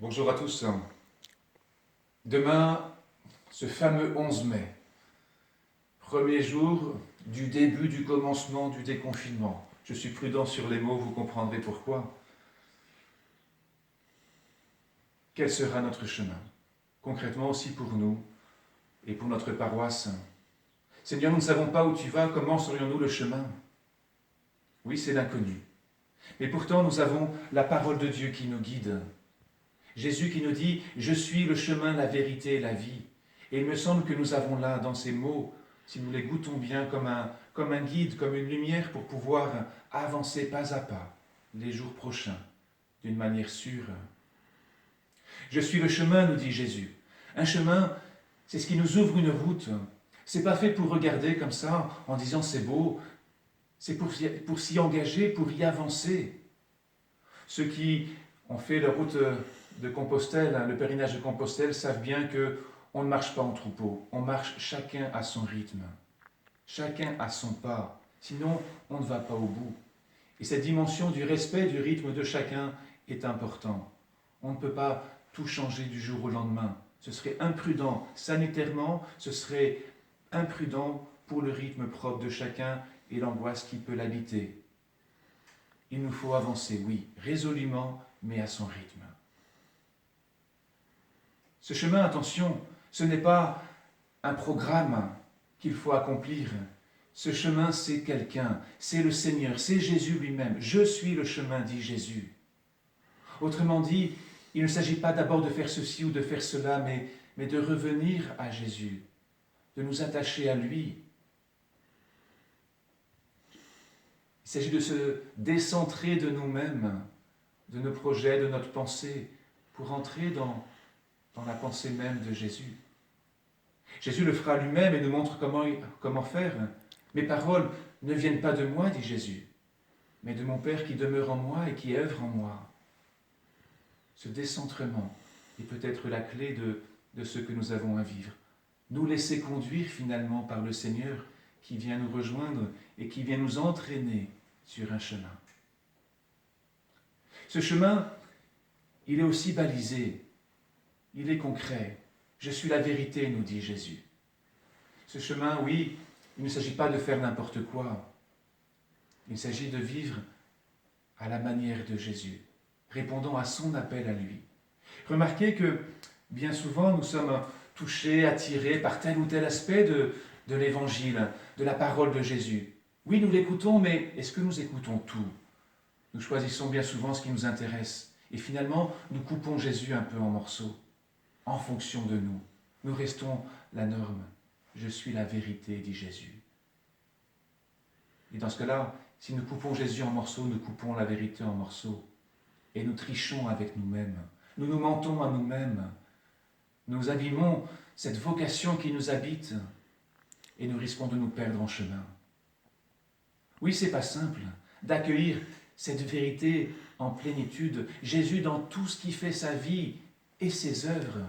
Bonjour à tous. Demain, ce fameux 11 mai, premier jour du début du commencement du déconfinement. Je suis prudent sur les mots, vous comprendrez pourquoi. Quel sera notre chemin? Concrètement aussi pour nous et pour notre paroisse. Seigneur, nous ne savons pas où tu vas, comment saurions-nous le chemin? Oui, c'est l'inconnu. Mais pourtant, nous avons la parole de Dieu qui nous guide. Jésus qui nous dit « Je suis le chemin, la vérité et la vie ». Et il me semble que nous avons là, dans ces mots, si nous les goûtons bien, comme un guide, comme une lumière pour pouvoir avancer pas à pas les jours prochains, d'une manière sûre. « Je suis le chemin », nous dit Jésus. Un chemin, c'est ce qui nous ouvre une route. C'est pas fait pour regarder comme ça, en disant « c'est beau », c'est pour s'y engager, pour y avancer. Ceux qui ont fait la route de Compostelle, le pèlerinage de Compostelle, savent bien qu'on ne marche pas en troupeau, on marche chacun à son rythme, chacun à son pas, sinon on ne va pas au bout. Et cette dimension du respect du rythme de chacun est importante. On ne peut pas tout changer du jour au lendemain. Ce serait imprudent, sanitairement, ce serait imprudent pour le rythme propre de chacun et l'angoisse qui peut l'habiter. Il nous faut avancer, oui, résolument, mais à son rythme. Ce chemin, attention, ce n'est pas un programme qu'il faut accomplir. Ce chemin, c'est quelqu'un, c'est le Seigneur, c'est Jésus lui-même. Je suis le chemin, dit Jésus. Autrement dit, il ne s'agit pas d'abord de faire ceci ou de faire cela, mais de revenir à Jésus, de nous attacher à lui. Il s'agit de se décentrer de nous-mêmes, de nos projets, de notre pensée, pour entrer dans la pensée même de Jésus. Jésus le fera lui-même et nous montre comment faire. Mes paroles ne viennent pas de moi, dit Jésus, mais de mon Père qui demeure en moi et qui œuvre en moi. Ce décentrement est peut-être la clé de ce que nous avons à vivre. Nous laisser conduire finalement par le Seigneur qui vient nous rejoindre et qui vient nous entraîner sur un chemin. Ce chemin, il est aussi balisé, il est concret. Je suis la vérité, nous dit Jésus. Ce chemin, oui, il ne s'agit pas de faire n'importe quoi. Il s'agit de vivre à la manière de Jésus, répondant à son appel à lui. Remarquez que bien souvent nous sommes touchés, attirés par tel ou tel aspect de l'Évangile, de la parole de Jésus. Oui, nous l'écoutons, mais est-ce que nous écoutons tout? Nous choisissons bien souvent ce qui nous intéresse. Et finalement, nous coupons Jésus un peu en morceaux, en fonction de nous. Nous restons la norme. Je suis la vérité, dit Jésus. Et dans ce cas-là, si nous coupons Jésus en morceaux, nous coupons la vérité en morceaux. Et nous trichons avec nous-mêmes. Nous nous mentons à nous-mêmes. Nous abîmons cette vocation qui nous habite. Et nous risquons de nous perdre en chemin. Oui, c'est pas simple d'accueillir cette vérité en plénitude. Jésus dans tout ce qui fait sa vie et ses œuvres.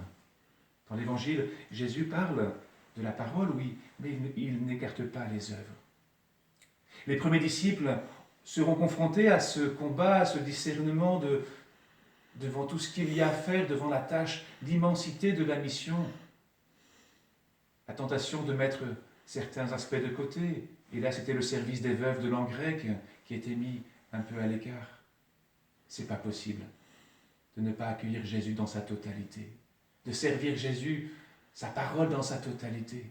Dans l'Évangile, Jésus parle de la parole, oui, mais il n'écarte pas les œuvres. Les premiers disciples seront confrontés à ce combat, à ce discernement devant tout ce qu'il y a à faire, devant la tâche d'immensité de la mission. La tentation de mettre certains aspects de côté. Et là, c'était le service des veuves de l'an grec qui était mis un peu à l'écart. C'est pas possible de ne pas accueillir Jésus dans sa totalité, de servir Jésus, sa parole dans sa totalité.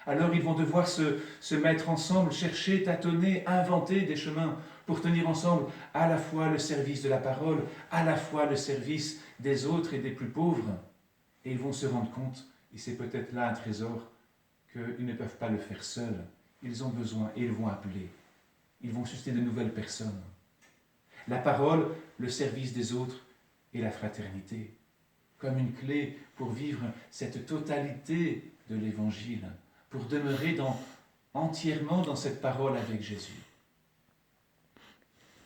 Alors ils vont devoir se mettre ensemble, chercher, tâtonner, inventer des chemins pour tenir ensemble à la fois le service de la parole, à la fois le service des autres et des plus pauvres. Et ils vont se rendre compte, et c'est peut-être là un trésor, qu'ils ne peuvent pas le faire seuls. Ils ont besoin et ils vont appeler. Ils vont susciter de nouvelles personnes. La parole, le service des autres et la fraternité, comme une clé pour vivre cette totalité de l'Évangile, pour demeurer entièrement dans cette parole avec Jésus.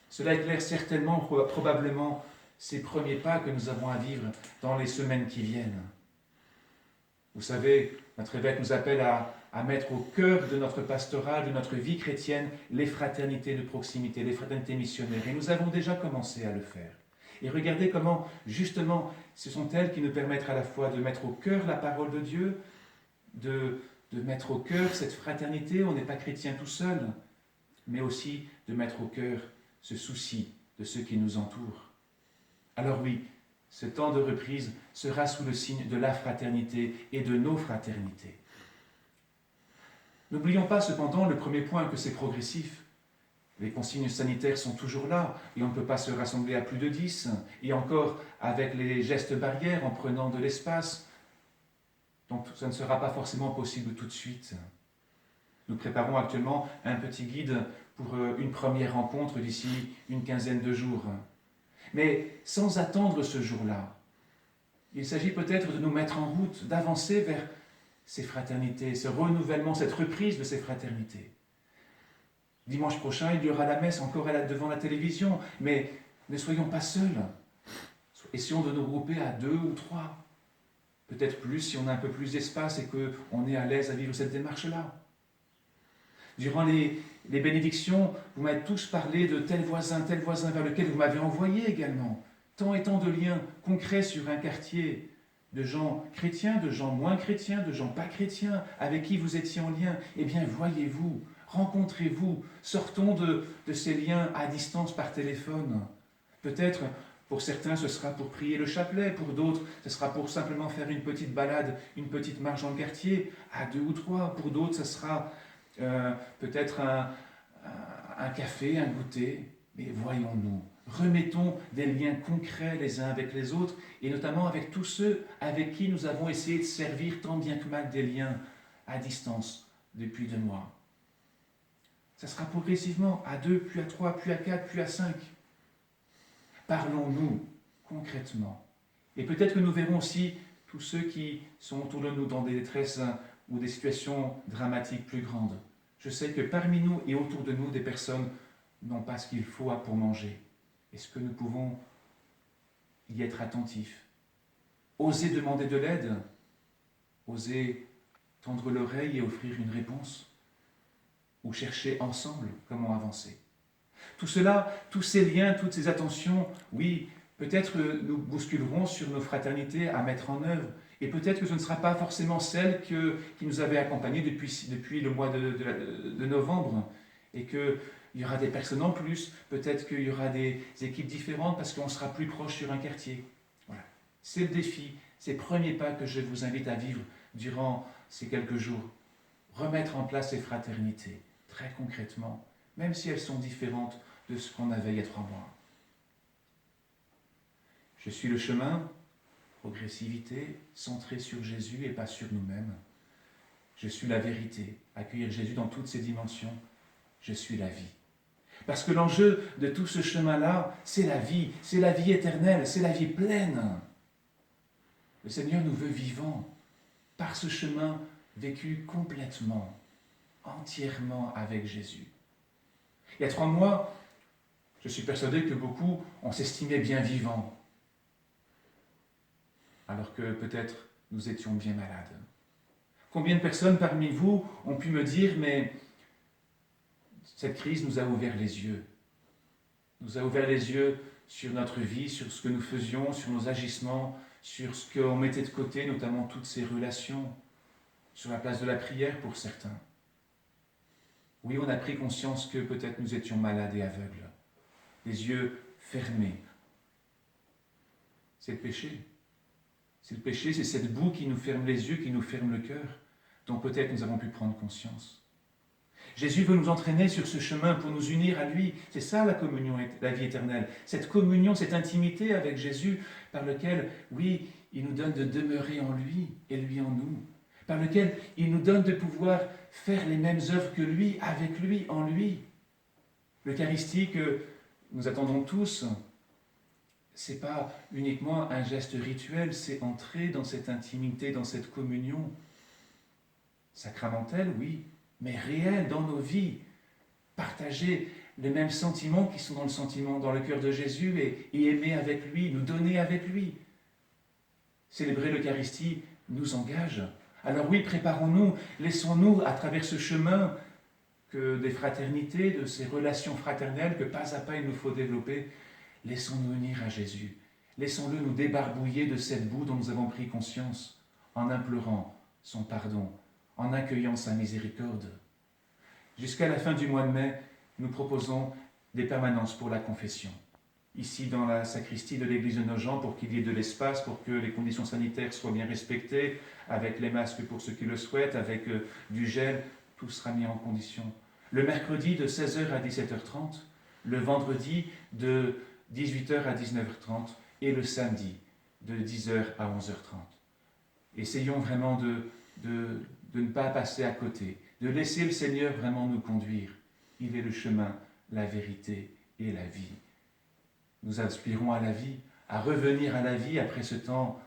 Cela éclaire certainement, probablement, ces premiers pas que nous avons à vivre dans les semaines qui viennent. Vous savez, notre évêque nous appelle à mettre au cœur de notre pastoral, de notre vie chrétienne, les fraternités de proximité, les fraternités missionnaires. Et nous avons déjà commencé à le faire. Et regardez comment, justement, ce sont elles qui nous permettent à la fois de mettre au cœur la parole de Dieu, de mettre au cœur cette fraternité, on n'est pas chrétien tout seul, mais aussi de mettre au cœur ce souci de ceux qui nous entourent. Alors oui, ce temps de reprise sera sous le signe de la fraternité et de nos fraternités. N'oublions pas cependant le premier point, que c'est progressif. Les consignes sanitaires sont toujours là et on ne peut pas se rassembler à plus de 10, et encore avec les gestes barrières en prenant de l'espace. Donc ça ne sera pas forcément possible tout de suite. Nous préparons actuellement un petit guide pour une première rencontre d'ici une quinzaine de jours. Mais sans attendre ce jour-là, il s'agit peut-être de nous mettre en route, d'avancer vers ces fraternités, ce renouvellement, cette reprise de ces fraternités. Dimanche prochain, il y aura la messe encore devant la télévision, mais ne soyons pas seuls. Essayons de nous grouper à 2 ou 3. Peut-être plus si on a un peu plus d'espace et qu'on est à l'aise à vivre cette démarche-là. Durant les bénédictions, vous m'avez tous parlé de tel voisin vers lequel vous m'avez envoyé également. Tant et tant de liens concrets sur un quartier, de gens chrétiens, de gens moins chrétiens, de gens pas chrétiens, avec qui vous étiez en lien. Eh bien, voyez-vous, rencontrez-vous, sortons de ces liens à distance par téléphone. Peut-être, pour certains, ce sera pour prier le chapelet, pour d'autres, ce sera pour simplement faire une petite balade, une petite marche dans le quartier, à 2 ou 3. Pour d'autres, ce sera peut-être un café, un goûter. Mais voyons-nous, remettons des liens concrets les uns avec les autres, et notamment avec tous ceux avec qui nous avons essayé de servir tant bien que mal des liens à distance depuis 2 mois. Ça sera progressivement à 2, puis à 3, puis à 4, puis à 5. Parlons-nous concrètement. Et peut-être que nous verrons aussi tous ceux qui sont autour de nous dans des détresses ou des situations dramatiques plus grandes. Je sais que parmi nous et autour de nous, des personnes n'ont pas ce qu'il faut pour manger. Est-ce que nous pouvons y être attentifs? Oser demander de l'aide, oser tendre l'oreille et offrir une réponse, ou chercher ensemble comment avancer. Tout cela, tous ces liens, toutes ces attentions, oui, peut-être nous bousculerons sur nos fraternités à mettre en œuvre, et peut-être que ce ne sera pas forcément celle qui nous avait accompagnés depuis le mois de novembre, et qu'il y aura des personnes en plus, peut-être qu'il y aura des équipes différentes parce qu'on sera plus proche sur un quartier. Voilà. C'est le défi, c'est le premier pas que je vous invite à vivre durant ces quelques jours. Remettre en place ces fraternités, très concrètement, même si elles sont différentes de ce qu'on avait il y a 3 mois. Je suis le chemin, progressivité, centré sur Jésus et pas sur nous-mêmes. Je suis la vérité, accueillir Jésus dans toutes ses dimensions. Je suis la vie. Parce que l'enjeu de tout ce chemin-là, c'est la vie éternelle, c'est la vie pleine. Le Seigneur nous veut vivants par ce chemin vécu complètement, entièrement avec Jésus. Il y a 3 mois, je suis persuadé que beaucoup, on s'estimait bien vivants, alors que peut-être nous étions bien malades. Combien de personnes parmi vous ont pu me dire, mais cette crise nous a ouvert les yeux. Nous a ouvert les yeux sur notre vie, sur ce que nous faisions, sur nos agissements, sur ce qu'on mettait de côté, notamment toutes ces relations, sur la place de la prière pour certains. Oui, on a pris conscience que peut-être nous étions malades et aveugles, les yeux fermés. C'est le péché. C'est le péché, c'est cette boue qui nous ferme les yeux, qui nous ferme le cœur, dont peut-être nous avons pu prendre conscience. Jésus veut nous entraîner sur ce chemin pour nous unir à lui. C'est ça la communion, la vie éternelle. Cette communion, cette intimité avec Jésus par lequel, oui, il nous donne de demeurer en lui et lui en nous. Par lequel il nous donne de pouvoir faire les mêmes œuvres que lui, avec lui, en lui. L'Eucharistie que nous attendons tous, ce n'est pas uniquement un geste rituel, c'est entrer dans cette intimité, dans cette communion sacramentelle, oui, mais réelle dans nos vies. Partager les mêmes sentiments qui sont dans le cœur de Jésus et aimer avec lui, nous donner avec lui. Célébrer l'Eucharistie nous engage. Alors oui, préparons-nous, laissons-nous à travers ce chemin que des fraternités, de ces relations fraternelles que pas à pas il nous faut développer, Laissons-nous unir à Jésus. Laissons-le nous débarbouiller de cette boue dont nous avons pris conscience, en implorant son pardon, en accueillant sa miséricorde. Jusqu'à la fin du mois de mai, nous proposons des permanences pour la confession. Ici, dans la sacristie de l'église de Nogent, pour qu'il y ait de l'espace, pour que les conditions sanitaires soient bien respectées, avec les masques pour ceux qui le souhaitent, avec du gel, tout sera mis en condition. Le mercredi de 16h à 17h30, le vendredi de 18h à 19h30 et le samedi de 10h à 11h30. Essayons vraiment de ne pas passer à côté, de laisser le Seigneur vraiment nous conduire. Il est le chemin, la vérité et la vie. Nous aspirons à la vie, à revenir à la vie après ce temps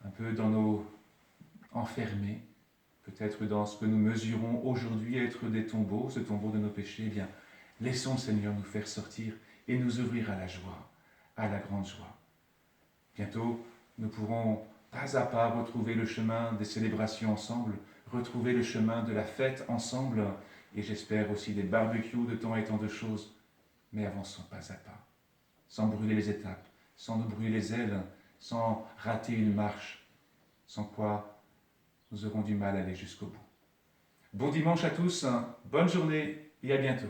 un peu dans nos enfermés, peut-être dans ce que nous mesurons aujourd'hui être des tombeaux, ce tombeau de nos péchés. Eh bien, laissons le Seigneur nous faire sortir et nous ouvrir à la joie, à la grande joie. Bientôt, nous pourrons pas à pas retrouver le chemin des célébrations ensemble, retrouver le chemin de la fête ensemble, et j'espère aussi des barbecues de temps et tant de choses, mais avançons pas à pas, sans brûler les étapes, sans nous brûler les ailes, sans rater une marche, sans quoi nous aurons du mal à aller jusqu'au bout. Bon dimanche à tous, bonne journée et à bientôt.